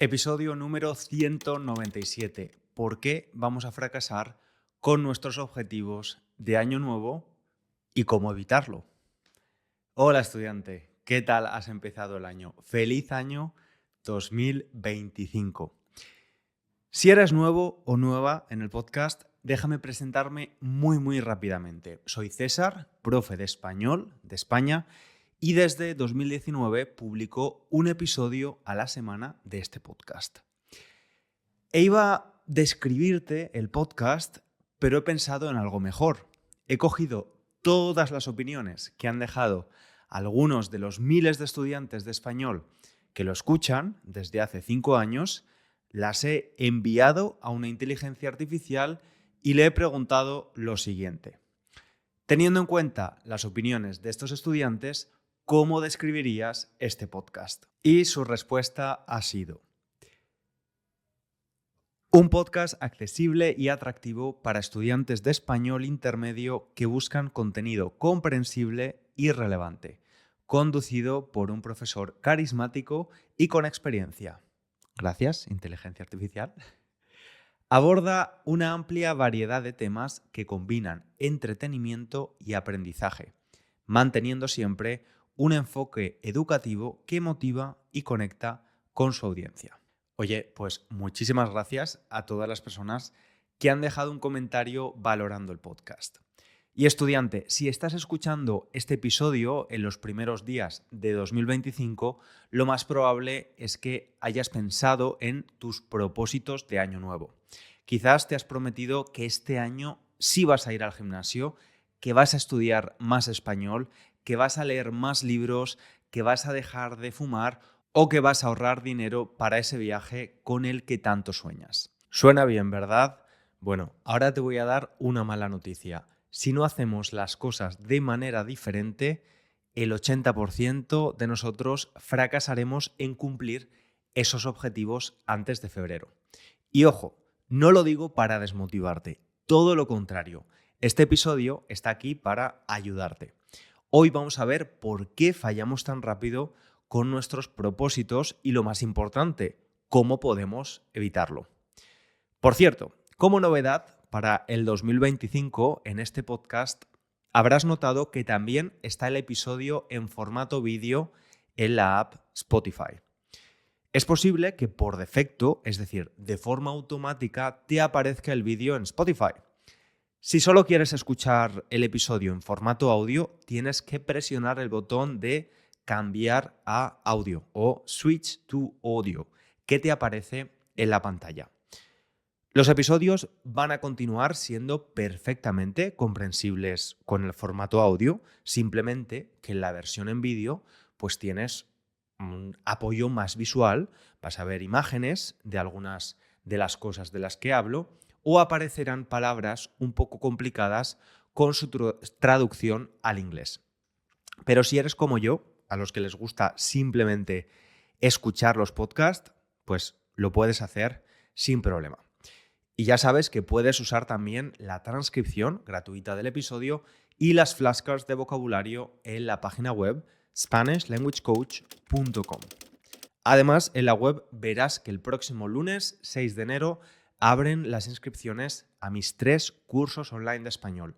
Episodio número 197. ¿Por qué vamos a fracasar con nuestros objetivos de año nuevo y cómo evitarlo? Hola estudiante, ¿qué tal has empezado el año? ¡Feliz año 2025! Si eres nuevo o nueva en el podcast, déjame presentarme muy rápidamente. Soy César, profe de español de España, y desde 2019 publico un episodio a la semana de este podcast. Iba a describirte el podcast, pero he pensado en algo mejor. He cogido todas las opiniones que han dejado algunos de los miles de estudiantes de español que lo escuchan desde hace 5 años, las he enviado a una inteligencia artificial y le he preguntado lo siguiente. Teniendo en cuenta las opiniones de estos estudiantes, ¿cómo describirías este podcast? Y su respuesta ha sido: un podcast accesible y atractivo para estudiantes de español intermedio que buscan contenido comprensible y relevante, conducido por un profesor carismático y con experiencia. Gracias, inteligencia artificial. Aborda una amplia variedad de temas que combinan entretenimiento y aprendizaje, manteniendo siempre un enfoque educativo que motiva y conecta con su audiencia. Oye, pues muchísimas gracias a todas las personas que han dejado un comentario valorando el podcast. Y estudiante, si estás escuchando este episodio en los primeros días de 2025, lo más probable es que hayas pensado en tus propósitos de año nuevo. Quizás te has prometido que este año sí vas a ir al gimnasio, que vas a estudiar más español, que vas a leer más libros, que vas a dejar de fumar o que vas a ahorrar dinero para ese viaje con el que tanto sueñas. Suena bien, ¿verdad? Bueno, ahora te voy a dar una mala noticia. Si no hacemos las cosas de manera diferente, el 80% de nosotros fracasaremos en cumplir esos objetivos antes de febrero. Y ojo, no lo digo para desmotivarte, todo lo contrario. Este episodio está aquí para ayudarte. Hoy vamos a ver por qué fallamos tan rápido con nuestros propósitos y, lo más importante, cómo podemos evitarlo. Por cierto, como novedad para el 2025 en este podcast, habrás notado que también está el episodio en formato vídeo en la app Spotify. Es posible que por defecto, es decir, de forma automática, te aparezca el vídeo en Spotify. Si solo quieres escuchar el episodio en formato audio, tienes que presionar el botón de cambiar a audio o switch to audio, que te aparece en la pantalla. Los episodios van a continuar siendo perfectamente comprensibles con el formato audio, simplemente que en la versión en vídeo pues tienes un apoyo más visual, vas a ver imágenes de algunas de las cosas de las que hablo o aparecerán palabras un poco complicadas con su traducción al inglés. Pero si eres como yo, a los que les gusta simplemente escuchar los podcasts, pues lo puedes hacer sin problema. Y ya sabes que puedes usar también la transcripción gratuita del episodio y las flashcards de vocabulario en la página web SpanishLanguageCoach.com. Además, en la web verás que el próximo lunes 6 de enero abren las inscripciones a mis 3 cursos online de español.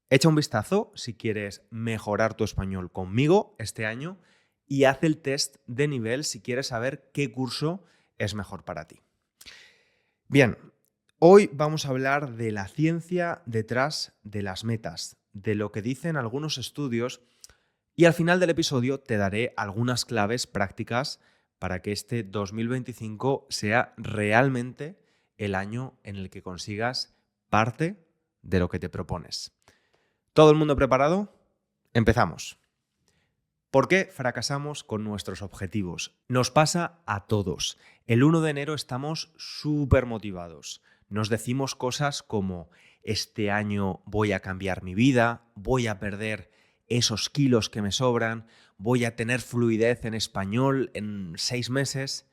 Echa un vistazo si quieres mejorar tu español conmigo este año y haz el test de nivel si quieres saber qué curso es mejor para ti. Bien, hoy vamos a hablar de la ciencia detrás de las metas, de lo que dicen algunos estudios, y al final del episodio te daré algunas claves prácticas para que este 2025 sea realmente el año en el que consigas parte de lo que te propones. ¿Todo el mundo preparado? Empezamos. ¿Por qué fracasamos con nuestros objetivos? Nos pasa a todos. El 1 de enero estamos súper motivados. Nos decimos cosas como: este año voy a cambiar mi vida, voy a perder esos kilos que me sobran, voy a tener fluidez en español en 6 meses,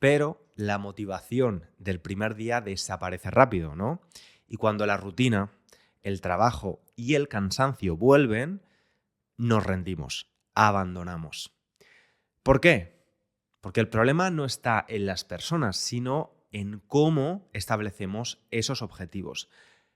pero la motivación del primer día desaparece rápido, ¿no? Y cuando la rutina, el trabajo y el cansancio vuelven, nos rendimos, abandonamos. ¿Por qué? Porque el problema no está en las personas, sino en cómo establecemos esos objetivos.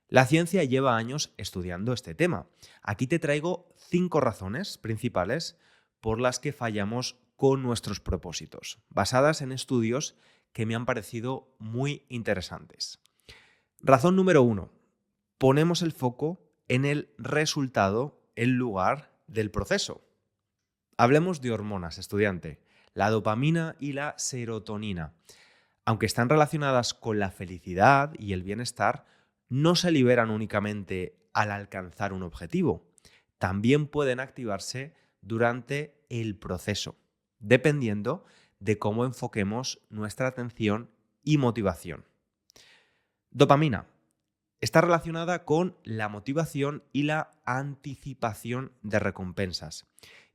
La ciencia lleva años estudiando este tema. Aquí te traigo 5 razones principales por las que fallamos con nuestros propósitos, basadas en estudios que me han parecido muy interesantes. Razón número 1. Ponemos el foco en el resultado en lugar del proceso. Hablemos de hormonas, estudiante. La dopamina y la serotonina, aunque están relacionadas con la felicidad y el bienestar, no se liberan únicamente al alcanzar un objetivo. También pueden activarse durante el proceso, dependiendo de cómo enfoquemos nuestra atención y motivación. Dopamina está relacionada con la motivación y la anticipación de recompensas.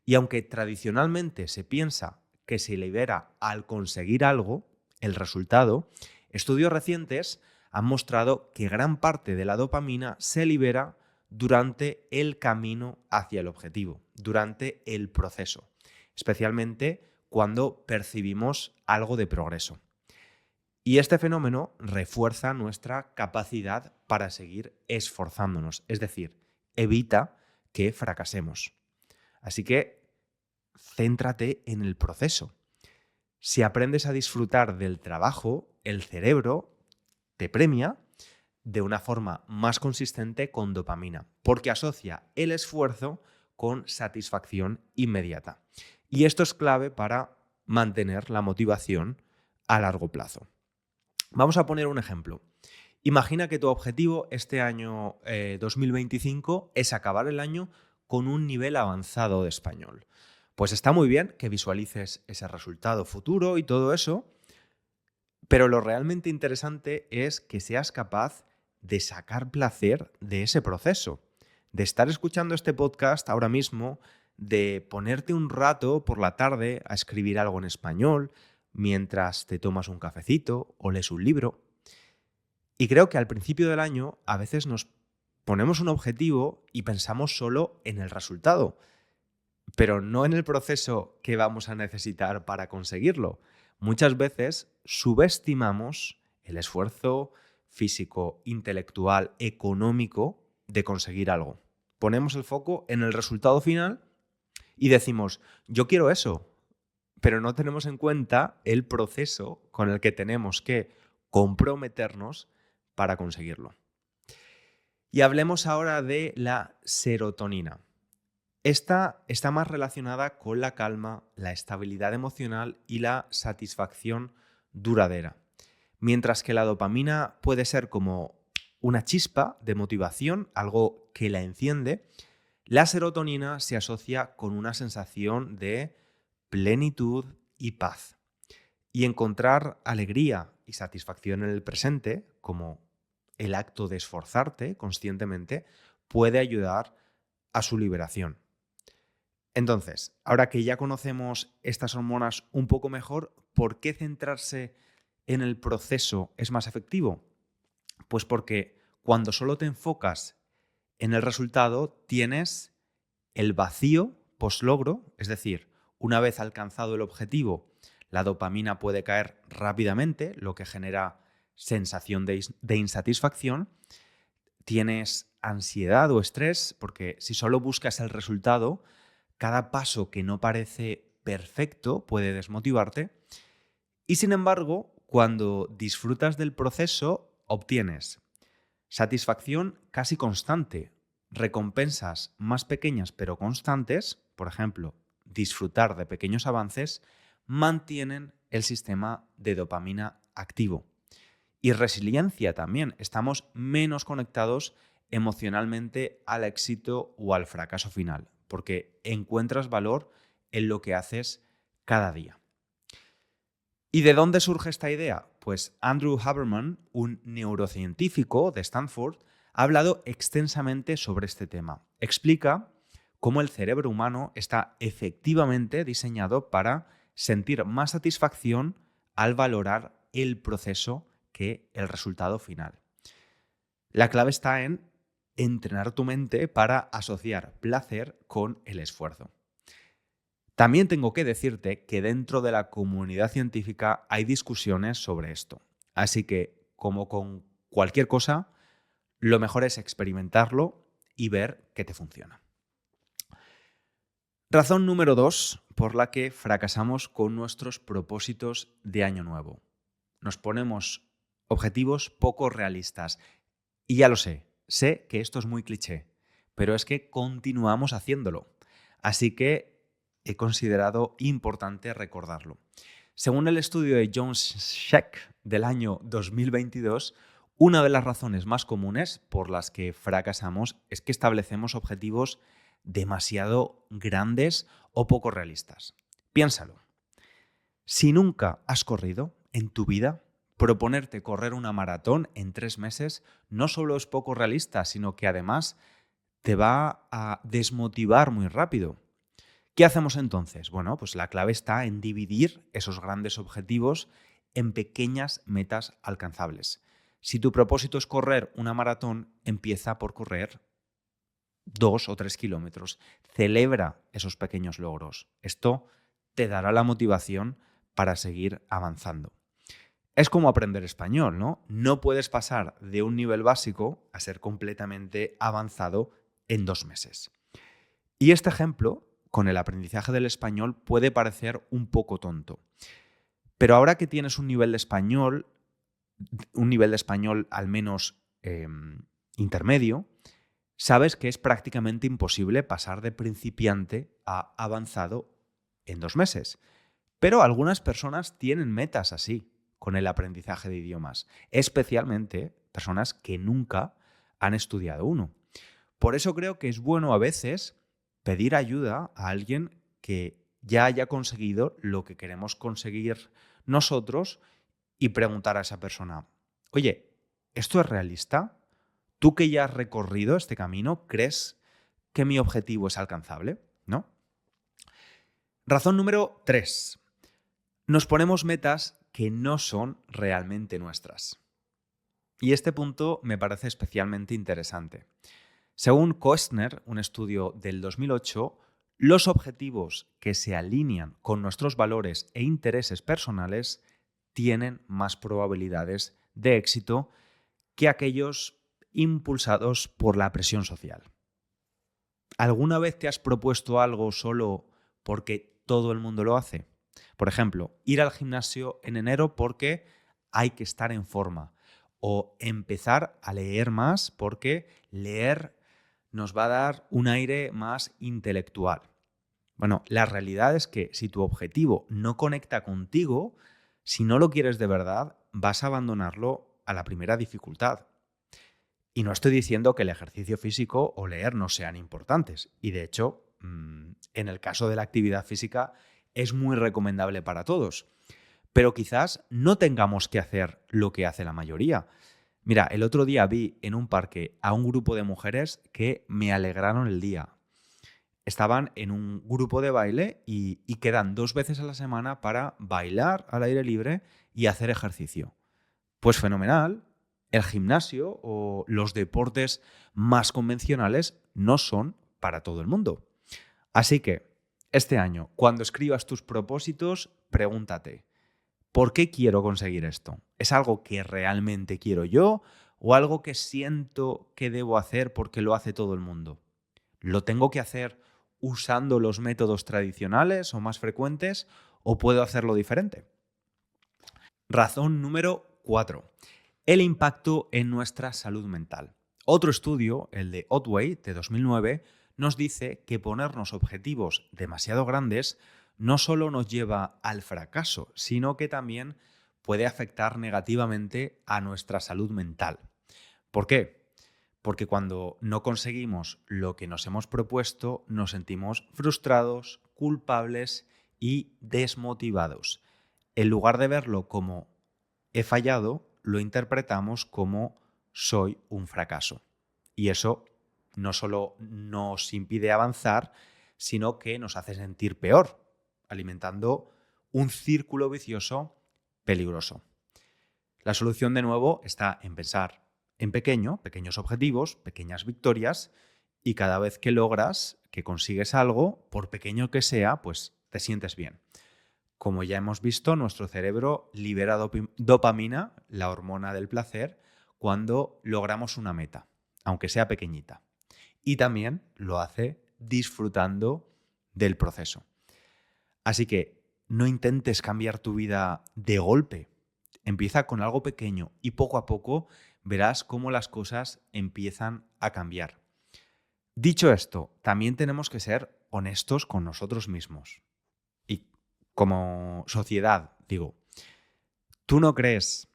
Y aunque tradicionalmente se piensa que se libera al conseguir algo, el resultado, estudios recientes han mostrado que gran parte de la dopamina se libera durante el camino hacia el objetivo, durante el proceso, especialmente cuando percibimos algo de progreso. Y este fenómeno refuerza nuestra capacidad para seguir esforzándonos, es decir, evita que fracasemos. Así que céntrate en el proceso. Si aprendes a disfrutar del trabajo, el cerebro te premia de una forma más consistente con dopamina, porque asocia el esfuerzo con satisfacción inmediata. Y esto es clave para mantener la motivación a largo plazo. Vamos a poner un ejemplo. Imagina que tu objetivo este año 2025 es acabar el año con un nivel avanzado de español. Pues está muy bien que visualices ese resultado futuro y todo eso, pero lo realmente interesante es que seas capaz de sacar placer de ese proceso, de estar escuchando este podcast ahora mismo, de ponerte un rato por la tarde a escribir algo en español mientras te tomas un cafecito o lees un libro. Y creo que al principio del año a veces nos ponemos un objetivo y pensamos solo en el resultado, pero no en el proceso que vamos a necesitar para conseguirlo. Muchas veces subestimamos el esfuerzo físico, intelectual, económico de conseguir algo. Ponemos el foco en el resultado final y decimos, yo quiero eso, pero no tenemos en cuenta el proceso con el que tenemos que comprometernos para conseguirlo. Y hablemos ahora de la serotonina. Esta está más relacionada con la calma, la estabilidad emocional y la satisfacción duradera. Mientras que la dopamina puede ser como una chispa de motivación, algo que la enciende, la serotonina se asocia con una sensación de plenitud y paz. Y encontrar alegría y satisfacción en el presente, como el acto de esforzarte conscientemente, puede ayudar a su liberación. Entonces, ahora que ya conocemos estas hormonas un poco mejor, ¿por qué centrarse en el proceso es más efectivo? Pues porque cuando solo te enfocas en el resultado, tienes el vacío post-logro, es decir, una vez alcanzado el objetivo, la dopamina puede caer rápidamente, lo que genera sensación de insatisfacción. Tienes ansiedad o estrés, porque si solo buscas el resultado, cada paso que no parece perfecto puede desmotivarte. Y sin embargo, cuando disfrutas del proceso, obtienes satisfacción casi constante, recompensas más pequeñas pero constantes, por ejemplo, disfrutar de pequeños avances, mantienen el sistema de dopamina activo. Y resiliencia también, estamos menos conectados emocionalmente al éxito o al fracaso final, porque encuentras valor en lo que haces cada día. ¿Y de dónde surge esta idea? Pues Andrew Haberman, un neurocientífico de Stanford, ha hablado extensamente sobre este tema. Explica cómo el cerebro humano está efectivamente diseñado para sentir más satisfacción al valorar el proceso que el resultado final. La clave está en entrenar tu mente para asociar placer con el esfuerzo. También tengo que decirte que dentro de la comunidad científica hay discusiones sobre esto. Así que, como con cualquier cosa, lo mejor es experimentarlo y ver qué te funciona. Razón número 2 por la que fracasamos con nuestros propósitos de año nuevo. Nos ponemos objetivos poco realistas. Y ya lo sé que esto es muy cliché, pero es que continuamos haciéndolo. Así que he considerado importante recordarlo. Según el estudio de Jones Scheck del año 2022, una de las razones más comunes por las que fracasamos es que establecemos objetivos demasiado grandes o poco realistas. Piénsalo. Si nunca has corrido en tu vida, proponerte correr una maratón en 3 meses no solo es poco realista, sino que además te va a desmotivar muy rápido. ¿Qué hacemos entonces? Bueno, pues la clave está en dividir esos grandes objetivos en pequeñas metas alcanzables. Si tu propósito es correr una maratón, empieza por correr 2 o 3 kilómetros. Celebra esos pequeños logros. Esto te dará la motivación para seguir avanzando. Es como aprender español, ¿no? No puedes pasar de un nivel básico a ser completamente avanzado en 2 meses. Y este ejemplo, con el aprendizaje del español, puede parecer un poco tonto. Pero ahora que tienes un nivel de español al menos intermedio, sabes que es prácticamente imposible pasar de principiante a avanzado en 2 meses. Pero algunas personas tienen metas así con el aprendizaje de idiomas, especialmente personas que nunca han estudiado uno. Por eso creo que es bueno a veces pedir ayuda a alguien que ya haya conseguido lo que queremos conseguir nosotros y preguntar a esa persona, oye, ¿esto es realista? ¿Tú que ya has recorrido este camino, crees que mi objetivo es alcanzable? ¿No? Razón número 3. Nos ponemos metas que no son realmente nuestras. Y este punto me parece especialmente interesante. Según Koestner, un estudio del 2008, los objetivos que se alinean con nuestros valores e intereses personales tienen más probabilidades de éxito que aquellos impulsados por la presión social. ¿Alguna vez te has propuesto algo solo porque todo el mundo lo hace? Por ejemplo, ir al gimnasio en enero porque hay que estar en forma. O empezar a leer más porque leer nos va a dar un aire más intelectual. Bueno, la realidad es que si tu objetivo no conecta contigo, si no lo quieres de verdad, vas a abandonarlo a la primera dificultad. Y no estoy diciendo que el ejercicio físico o leer no sean importantes. Y de hecho, en el caso de la actividad física, es muy recomendable para todos. Pero quizás no tengamos que hacer lo que hace la mayoría. Mira, el otro día vi en un parque a un grupo de mujeres que me alegraron el día. Estaban en un grupo de baile y quedan 2 veces a la semana para bailar al aire libre y hacer ejercicio. Pues fenomenal. El gimnasio o los deportes más convencionales no son para todo el mundo. Así que, este año, cuando escribas tus propósitos, pregúntate, ¿por qué quiero conseguir esto? ¿Es algo que realmente quiero yo o algo que siento que debo hacer porque lo hace todo el mundo? ¿Lo tengo que hacer usando los métodos tradicionales o más frecuentes o puedo hacerlo diferente? Razón número 4. El impacto en nuestra salud mental. Otro estudio, el de Otway de 2009, nos dice que ponernos objetivos demasiado grandes no solo nos lleva al fracaso, sino que también puede afectar negativamente a nuestra salud mental. ¿Por qué? Porque cuando no conseguimos lo que nos hemos propuesto, nos sentimos frustrados, culpables y desmotivados. En lugar de verlo como he fallado, lo interpretamos como soy un fracaso. Y eso no solo nos impide avanzar, sino que nos hace sentir peor, alimentando un círculo vicioso peligroso. La solución, de nuevo, está en pensar en pequeños objetivos, pequeñas victorias, y cada vez que logras, que consigues algo, por pequeño que sea, pues te sientes bien. Como ya hemos visto, nuestro cerebro libera dopamina, la hormona del placer, cuando logramos una meta, aunque sea pequeñita. Y también lo hace disfrutando del proceso. Así que no intentes cambiar tu vida de golpe. Empieza con algo pequeño y poco a poco verás cómo las cosas empiezan a cambiar. Dicho esto, también tenemos que ser honestos con nosotros mismos. Y como sociedad, digo, ¿tú no crees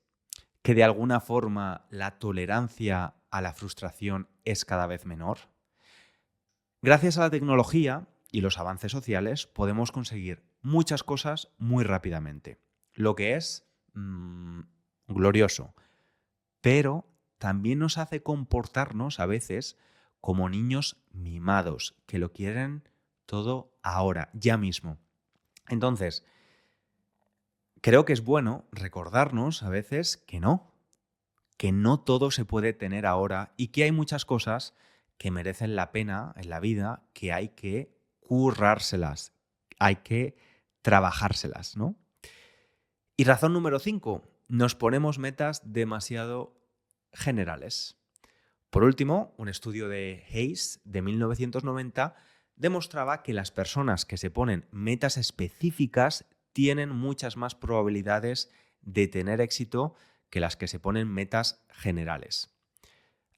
que de alguna forma la tolerancia a la frustración es cada vez menor? Gracias a la tecnología y los avances sociales podemos conseguir muchas cosas muy rápidamente, lo que es glorioso, pero también nos hace comportarnos a veces como niños mimados, que lo quieren todo ahora, ya mismo. Entonces, creo que es bueno recordarnos a veces que no todo se puede tener ahora y que hay muchas cosas que merecen la pena en la vida, que hay que currárselas, hay que trabajárselas, ¿no? Y razón número 5, nos ponemos metas demasiado generales. Por último, un estudio de Hayes de 1990 demostraba que las personas que se ponen metas específicas tienen muchas más probabilidades de tener éxito que las que se ponen metas generales.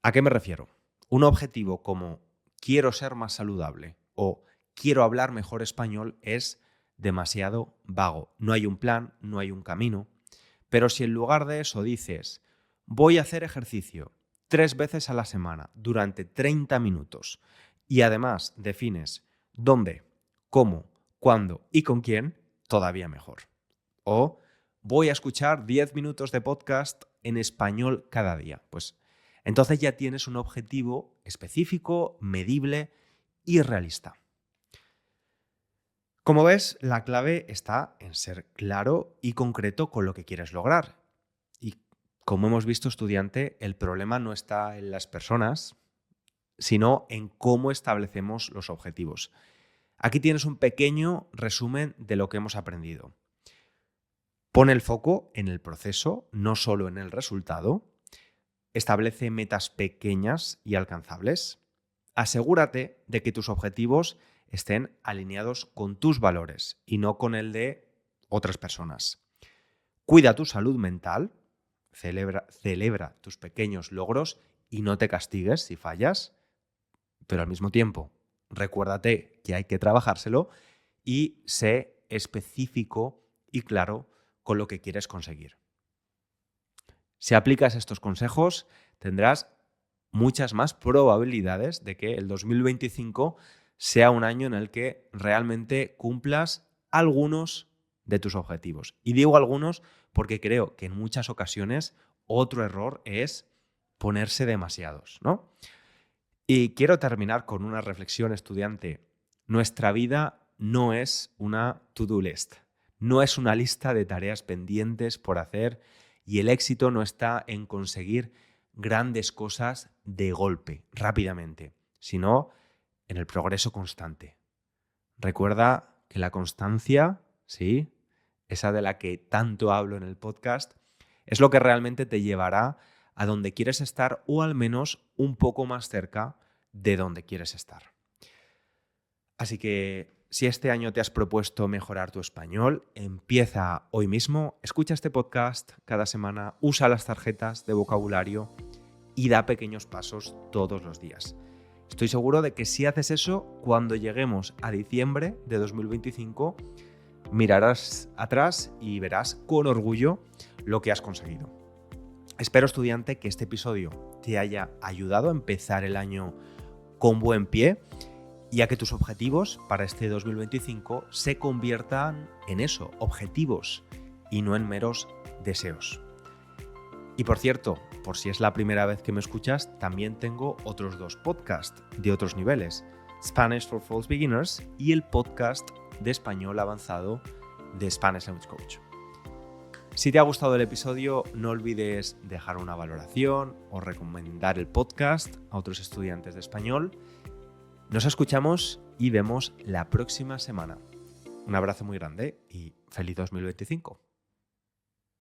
¿A qué me refiero? Un objetivo como quiero ser más saludable o quiero hablar mejor español es demasiado vago. No hay un plan, no hay un camino. Pero si en lugar de eso dices, voy a hacer ejercicio 3 veces a la semana durante 30 minutos y además defines dónde, cómo, cuándo y con quién, todavía mejor. O voy a escuchar 10 minutos de podcast en español cada día. Pues entonces ya tienes un objetivo específico, medible y realista. Como ves, la clave está en ser claro y concreto con lo que quieres lograr. Y como hemos visto, estudiante, el problema no está en las personas, sino en cómo establecemos los objetivos. Aquí tienes un pequeño resumen de lo que hemos aprendido. Pon el foco en el proceso, no solo en el resultado. Establece metas pequeñas y alcanzables. Asegúrate de que tus objetivos estén alineados con tus valores y no con el de otras personas. Cuida tu salud mental, celebra tus pequeños logros y no te castigues si fallas, pero al mismo tiempo recuérdate que hay que trabajárselo y sé específico y claro con lo que quieres conseguir. Si aplicas estos consejos, tendrás muchas más probabilidades de que el 2025 sea un año en el que realmente cumplas algunos de tus objetivos. Y digo algunos porque creo que en muchas ocasiones otro error es ponerse demasiados, ¿no? Y quiero terminar con una reflexión, estudiante. Nuestra vida no es una to-do list, no es una lista de tareas pendientes por hacer y el éxito no está en conseguir grandes cosas de golpe, rápidamente, sino en el progreso constante. Recuerda que la constancia, sí, esa de la que tanto hablo en el podcast, es lo que realmente te llevará a donde quieres estar o al menos un poco más cerca de donde quieres estar. Así que si este año te has propuesto mejorar tu español, empieza hoy mismo, escucha este podcast cada semana, usa las tarjetas de vocabulario y da pequeños pasos todos los días. Estoy seguro de que si haces eso, cuando lleguemos a diciembre de 2025, mirarás atrás y verás con orgullo lo que has conseguido. Espero, estudiante, que este episodio te haya ayudado a empezar el año con buen pie y a que tus objetivos para este 2025 se conviertan en eso, objetivos y no en meros deseos. Y por cierto, por si es la primera vez que me escuchas, también tengo otros 2 podcasts de otros niveles, Spanish for False Beginners y el podcast de español avanzado de Spanish Language Coach. Si te ha gustado el episodio, no olvides dejar una valoración o recomendar el podcast a otros estudiantes de español. Nos escuchamos y vemos la próxima semana. Un abrazo muy grande y feliz 2025.